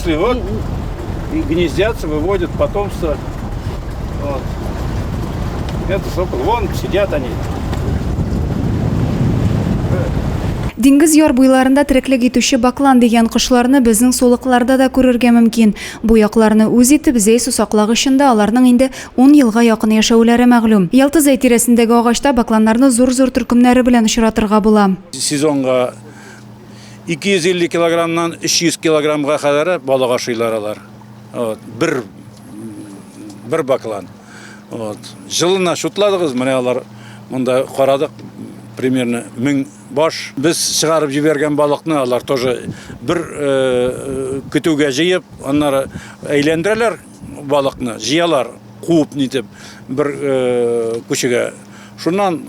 вышли, вот, и гнездятся, выводят потомство. Вот. Это сокол, вон сидят они. Диңгез яр буйларында тереклек итүче баклан дигән кошларны безнең сулыкларда да күрергә мөмкин. Бу якларны үз итеп зәй сусаклагычында аларның инде 10 елга якын яшәүләре мәгълүм. Ялтызай тирәсендәге агачта бакланнарны зур-зур төркемнәре белән очратырга була. Сезонга 250 килограммнан 300 килограммга кадәр балык ашыйлар алар. Вот. Бер баклан. Вот. Жылына шутладыгыз, менә алар монда карадык. Примерно 1000 баш. Без чыгарып җибәргән балыкны алар тоже бер көтүгә җыеп, аннары әйләндерәләр балыкны, җыялар, куып нитеп бер күчегә. Шуннан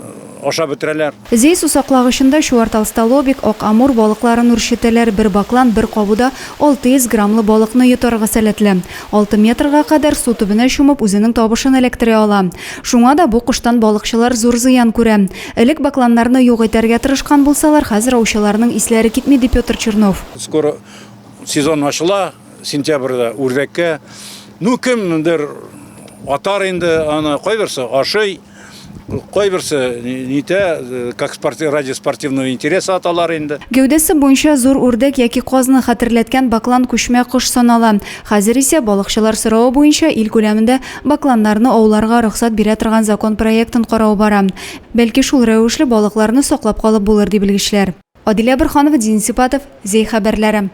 ашап бетерәләр. Зәй сусаклагычында чуарталсталобик, ак амур балыкларын үрчетәләр. Бер баклан бер кабуда 600 граммлы балыкны йотарга сәләтле. 6 метрга кадәр су төбенә чумып үзенең табышын эләктерә ала. Шуңа да бу кыштан балыкчылар зур зыян күрә. Элек бакланнарны юк итәргә тырышкан булсалар, хәзер аучыларның исләре китми, дип Петр Чернов. Скоро сезон ачыла, сентябрьдә үрдәккә. Ну кемдер атар инде, аны кайберсе ашый. Кайберсе нитә, как ради спортивного интереса аталар инде. Гәүдәсе буенча зур үрдәк яки казны хәтерләткән баклан күчмә кош санала. Хәзер исә балыкчылар соравы буенча ил күләмендә бакланнарны ауларга рөхсәт бирә торган закон проектын карау бара. Бәлки шул рәвешле балыкларны саклап калып булыр дип белгечләр. Адилә Бирханова, Денис Сипатов, Зәй хәбәрләре.